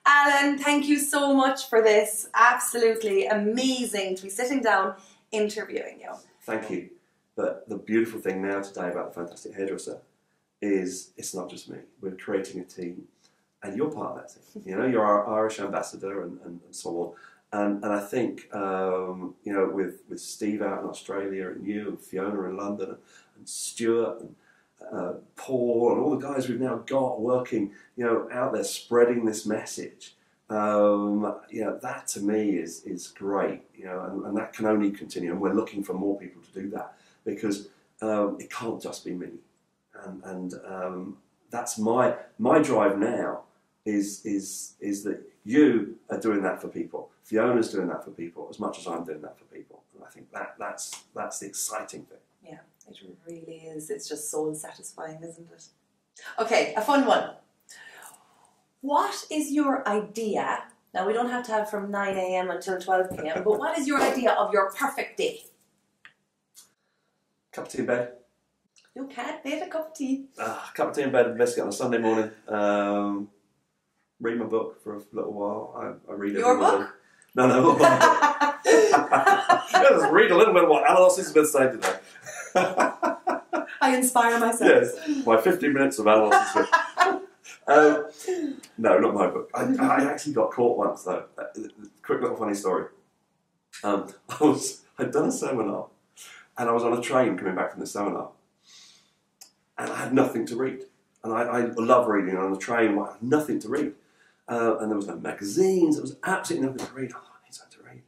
Alan, thank you so much for this. Absolutely amazing to be sitting down interviewing you. Thank you. But the beautiful thing now today about the Fantastic Hairdresser is it's not just me. We're creating a team, and you're part of that team. You know, you're our Irish ambassador and so on. And I think, you know, with Steve out in Australia and you and Fiona in London and Stuart and Paul and all the guys we've now got working, you know, out there spreading this message, you know, that to me is great, you know, and that can only continue. And we're looking for more people to do that because it can't just be me. And that's my drive now is that you are doing that for people. Fiona's doing that for people as much as I'm doing that for people. And I think that's the exciting thing. Yeah, it really is. It's just soul satisfying, isn't it? Okay, a fun one. What is your idea? Now, we don't have to have from 9 a.m. until 12 p.m., but what is your idea of your perfect day? Cup of tea in bed. You can't beat a cup of tea. Cup of tea in bed and biscuit on a Sunday morning. Read my book for a little while. I read it. Your book? No, not my book. Just read a little bit of what Alan Smith said today. I inspire myself. Yes, my 15 minutes of Alan Smith. No, not my book. I actually got caught once though. Quick little funny story. I'd done a seminar, and I was on a train coming back from the seminar, and I had nothing to read. And I love reading on the train. I had nothing to read, and there was no magazines. There was absolutely nothing to read. I thought, I need something to read.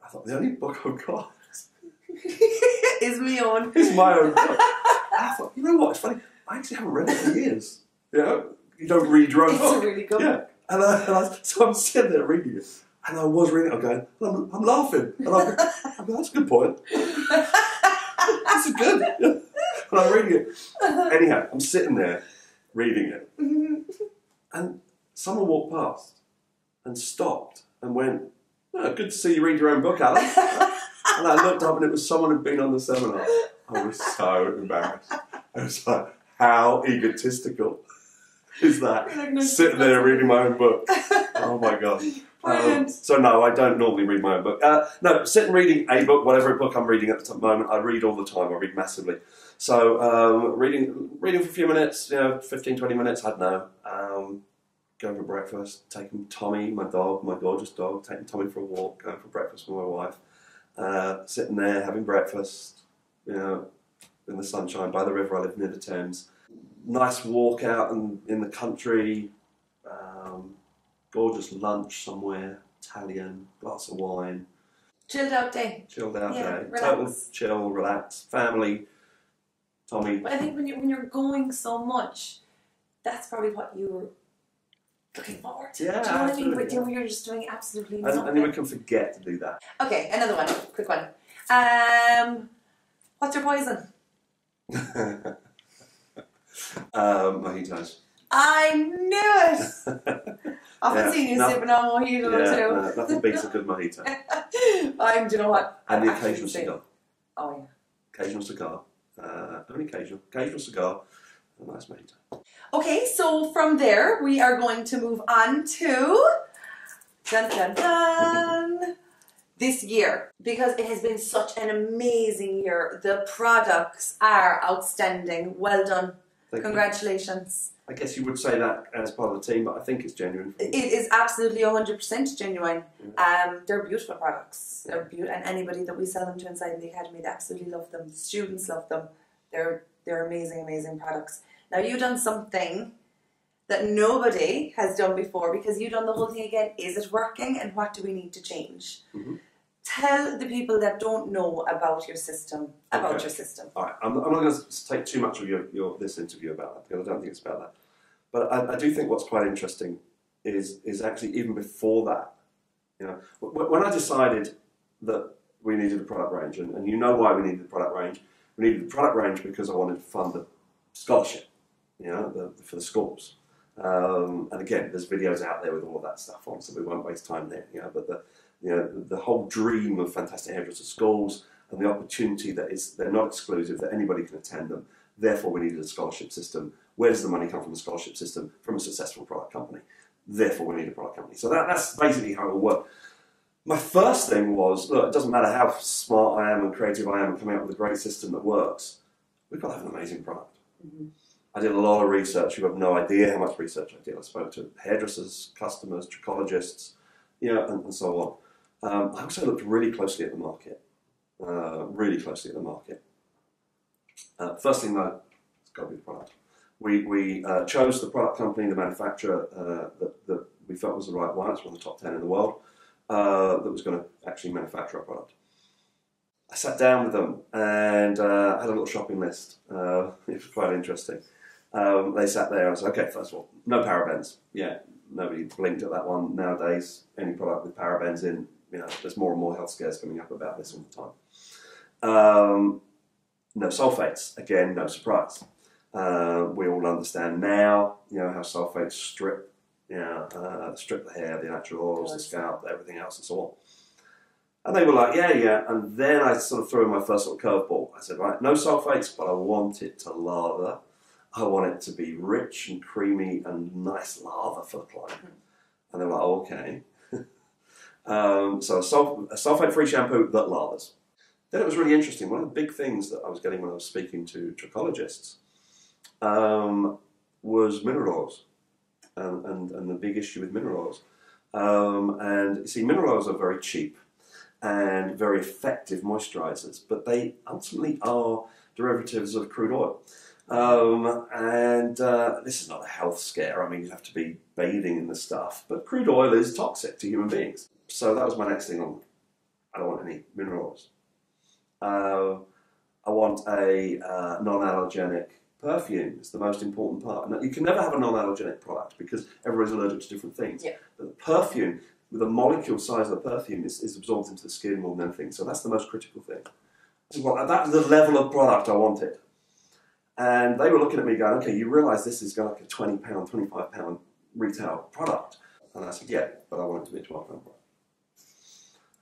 I thought the only book I've got is my own. It's my own book. And I thought, you know what? It's funny. I actually haven't read it for years. You know, you don't read your own book. It's a really good book. And so I'm sitting there reading it, and I was reading it. I'm going, I'm laughing, and I'm going, that's a good point. This is good. Yeah. And I'm reading it. Anyhow, I'm sitting there reading it, and someone walked past and stopped and went, oh, good to see you read your own book, Alan. And I looked up, and it was someone who'd been on the seminar. I was so embarrassed. I was like, how egotistical is that? Sitting there reading my own book. Oh my God. So no, I don't normally read my own book. No, sitting reading a book, whatever book I'm reading at the moment, I read all the time. I read massively. So reading for a few minutes, you know, 15, 20 minutes, I don't know. Going for breakfast, taking Tommy, my dog, my gorgeous dog, taking Tommy for a walk, going for breakfast with my wife, sitting there having breakfast, you know, in the sunshine by the river. I live near the Thames. Nice walk out in the country, gorgeous lunch somewhere, Italian, glass of wine. Chilled out day. Chilled out day. Relax. Total chill, relax, family, Tommy. But I think when you're going so much, that's probably what you're looking forward to. Yeah, do you know what I mean? absolutely, But you're just doing absolutely And nothing. we can forget to do that. Okay, another one, quick one. What's your poison? Mojitos. I knew it! I've seen you sipping on mojito too. Nothing beats a good mojito. Do you know what? And the occasional cigar. Oh yeah. Occasional cigar. Only occasional. Occasional cigar. A nice mojito. Okay, so from there we are going to move on to dun dun dun this year, because it has been such an amazing year. The products are outstanding. Well done. Congratulations. I guess you would say that as part of the team, but I think it's genuine. It is absolutely 100% genuine. They're beautiful products. They're beautiful, and anybody that we sell them to inside the academy, they absolutely love them. The students love them. They're amazing, amazing products. Now you've done something that nobody has done before, because you've done the whole thing again. Is it working, and what do we need to change? Tell the people that don't know about your system, your system. All right, I'm not going to take too much of this interview about that, because I don't think it's about that. But I do think what's quite interesting is actually even before that, you know, when I decided that we needed a product range, and you know why we needed the product range. We needed the product range because I wanted to fund the scholarship, you know, for the schools. And again, there's videos out there with all of that stuff on, so we won't waste time there. You know, but the whole dream of Fantastic Hairdresser schools and the opportunity that they're not exclusive, that anybody can attend them. Therefore, we needed a scholarship system. Where does the money come from the scholarship system? From a successful product company. therefore we need a product company. So that's basically how it will work. My first thing was, look, it doesn't matter how smart I am and creative I am and coming up with a great system that works, we've got to have an amazing product. Mm-hmm. I did a lot of research. You have no idea how much research I did. I spoke to hairdressers, customers, trichologists, and so on. I also looked really closely at the market. First thing though, it's got to be the product. We chose the product company, the manufacturer that we felt was the right one. It's one of the top 10 in the world that was going to actually manufacture our product. I sat down with them and had a little shopping list. It was quite interesting. They sat there and I said, okay, first of all, no parabens. Yeah, nobody blinked at that one. Nowadays, any product with parabens in, there's more and more health scares coming up about this all the time. No sulfates. Again, no surprise. We all understand now, how sulfates strip the hair, the natural oils, the scalp, everything else, and so on. And they were like, yeah. And then I sort of threw in my first little curveball. I said, right, no sulfates, but I want it to lather. I want it to be rich and creamy and nice lather for the client. And they were like, oh, okay. So a sulfate-free shampoo that lathers. Then it was really interesting. One of the big things that I was getting when I was speaking to trichologists was mineral oils and the big issue with mineral oils. And you see, mineral oils are very cheap and very effective moisturizers, but they ultimately are derivatives of crude oil. This is not a health scare. I mean, you have to be bathing in the stuff, but crude oil is toxic to human beings. So that was my next thing on. I don't want any mineral oils. I want a non-allergenic perfume. It's the most important part. Now, you can never have a non-allergenic product because everybody's allergic to different things. Yeah. But the perfume, with the molecule size of the perfume, is absorbed into the skin more than anything. So that's the most critical thing. So that's the level of product I wanted. And they were looking at me going, okay, you realise this is like a £20, £25 retail product. And I said, yeah, but I want it to be a £12 product.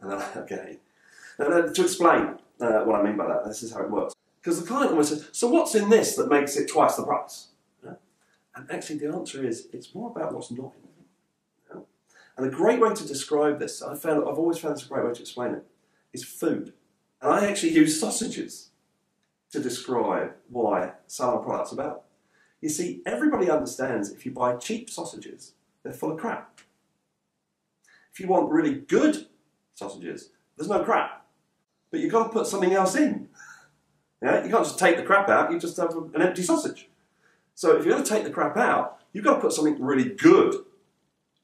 And then, okay. And to explain what I mean by that, this is how it works. Because the client always says, so what's in this that makes it twice the price? Yeah? And actually the answer is, it's more about what's not in it. Yeah? And a great way to describe this, I've always found this a great way to explain it, is food. And I actually use sausages to describe why salon products are better. You see, everybody understands if you buy cheap sausages, they're full of crap. If you want really good sausages, there's no crap. But you've got to put something else in. Yeah? You can't just take the crap out, you just have an empty sausage. So if you're going to take the crap out, you've got to put something really good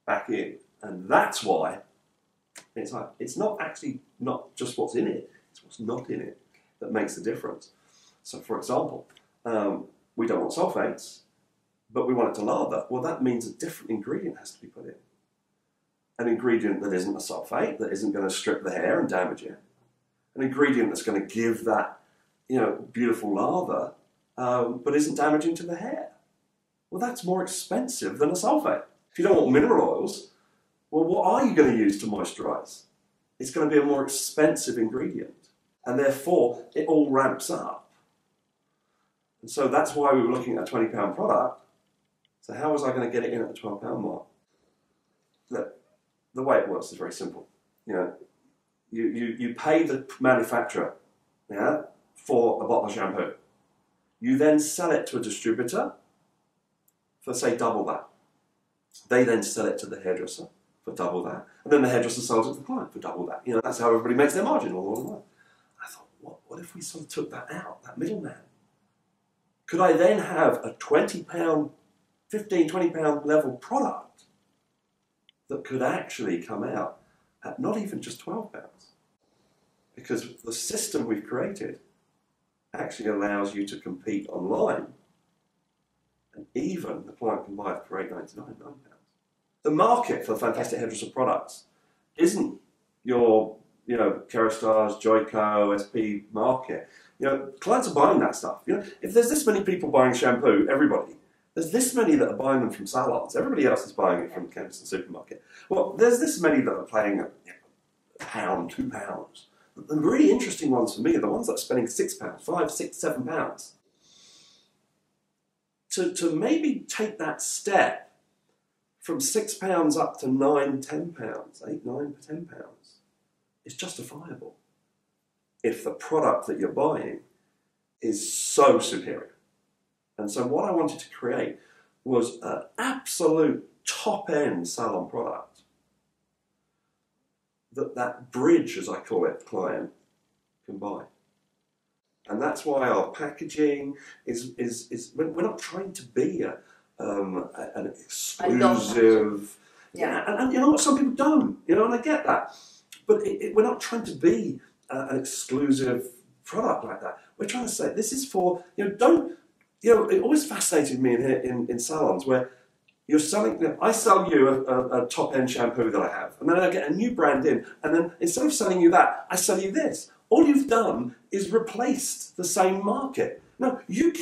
back in. And that's why it's not actually not just what's in it, it's what's not in it that makes the difference. So for example, we don't want sulfates, but we want it to lather. Well, that means a different ingredient has to be put in. An ingredient that isn't a sulfate, that isn't going to strip the hair and damage it. An ingredient that's going to give that, beautiful lather, but isn't damaging to the hair. Well, that's more expensive than a sulfate. If you don't want mineral oils, well, what are you going to use to moisturize? It's going to be a more expensive ingredient. And therefore, it all ramps up. And so that's why we were looking at a £20 product. So how was I going to get it in at the £12 mark? Look, the way it works is very simple. You pay the manufacturer, for a bottle of shampoo. You then sell it to a distributor for, say, double that. They then sell it to the hairdresser for double that. And then the hairdresser sells it to the client for double that. That's how everybody makes their margin all the way. I thought, what if we sort of took that out, that middleman? Could I then have a £20, £15, £20 level product that could actually come out at not even just £12? Because the system we've created actually allows you to compete online, and even the client can buy it for £8.99, £9. The market for fantastic hairdresser products isn't your, Kerastars, Joico, SP market. Clients are buying that stuff. If there's this many people buying shampoo, everybody, there's this many that are buying them from salons. Everybody else is buying it from the chemist and supermarket. Well, there's this many that are paying £1, £2. The really interesting ones for me are the ones that are spending £6, £5, £6, £7. To maybe take that step from £6 up to £9, £10, £8, £9, £10 is justifiable if the product that you're buying is so superior. And so what I wanted to create was an absolute top-end salon product that bridge, as I call it, client can buy. And that's why our packaging is we're not trying to be an exclusive. And you know what, some people don't, you know, and I get that. But we're not trying to be an exclusive product like that. We're trying to say this is for, it always fascinated me in salons where you're selling, I sell you a top-end shampoo that I have, and then I get a new brand in, and then instead of selling you that, I sell you this. All you've done is replaced the same market. No, you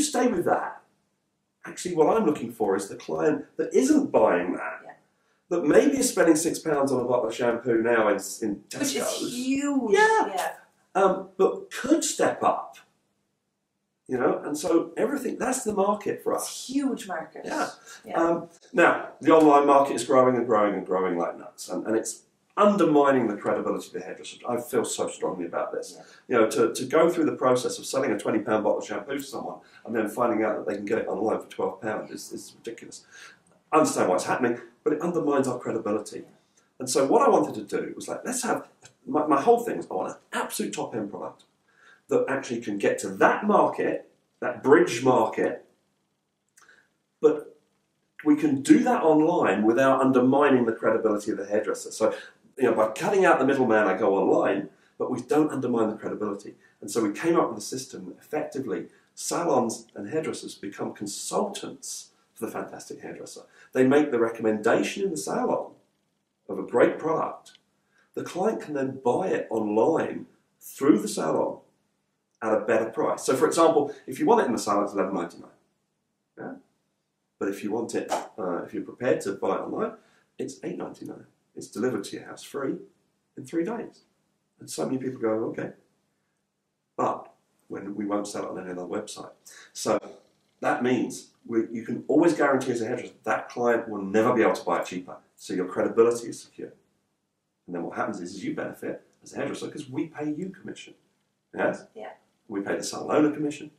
stay with that. Actually, what I'm looking for is the client that isn't buying that, that maybe is spending £6 on a bottle of shampoo now in Tesco's. Which is huge. Yeah. But could step up. And so that's the market for us. It's a huge market. Yeah. Now, the online market is growing and growing and growing like nuts, and it's undermining the credibility of the hairdresser. I feel so strongly about this. Yeah. To go through the process of selling a £20 bottle of shampoo to someone and then finding out that they can get it online for £12 is ridiculous. I understand why it's happening, but it undermines our credibility. And so what I wanted to do was let's have, my whole thing is I want an absolute top-end product that actually can get to that market, that bridge market, but we can do that online without undermining the credibility of the hairdresser. So, by cutting out the middleman, I go online, but we don't undermine the credibility. And so we came up with a system that effectively salons and hairdressers become consultants for the fantastic hairdresser. They make the recommendation in the salon of a great product. The client can then buy it online through the salon at a better price. So, for example, if you want it in the salon, it's $11.99. Yeah? But if you want it, if you're prepared to buy it online, it's $8.99. It's delivered to your house free in 3 days. And so many people go, okay. But when we won't sell it on any other website. So that means you can always guarantee as a hairdresser that client will never be able to buy it cheaper. So your credibility is secure. And then what happens is you benefit as a hairdresser because we pay you commission. Yes? Yeah. We pay the salon owner commission.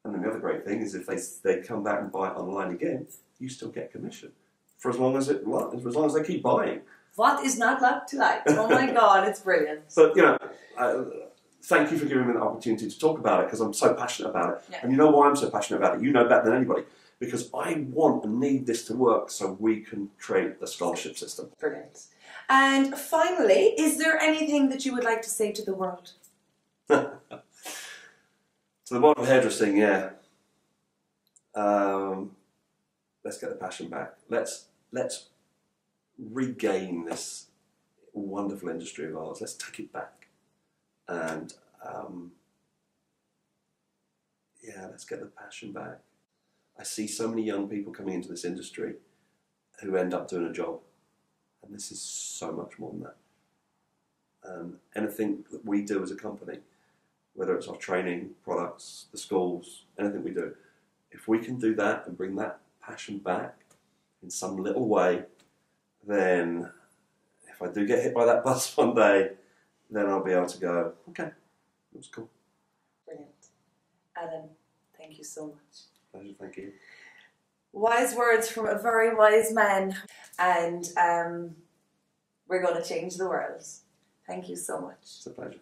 And then the other great thing is if they come back and buy it online again, you still get commission for as long as they keep buying. What is not luck to like? Oh my God, it's brilliant. But thank you for giving me the opportunity to talk about it because I'm so passionate about it. Yeah. And you know why I'm so passionate about it? You know better than anybody. Because I want and need this to work so we can create the scholarship system. Brilliant. And finally, is there anything that you would like to say to the world? To the world of hairdressing, yeah. Let's get the passion back. Let's regain this wonderful industry of ours. Let's take it back. And let's get the passion back. I see so many young people coming into this industry who end up doing a job. And this is so much more than that. Anything that we do as a company, whether it's our training, products, the schools, anything we do, if we can do that and bring that passion back in some little way, then if I do get hit by that bus one day, then I'll be able to go, okay, that was cool. Brilliant. Alan, thank you so much. Pleasure, thank you. Wise words from a very wise man, and we're going to change the world. Thank you so much. It's a pleasure.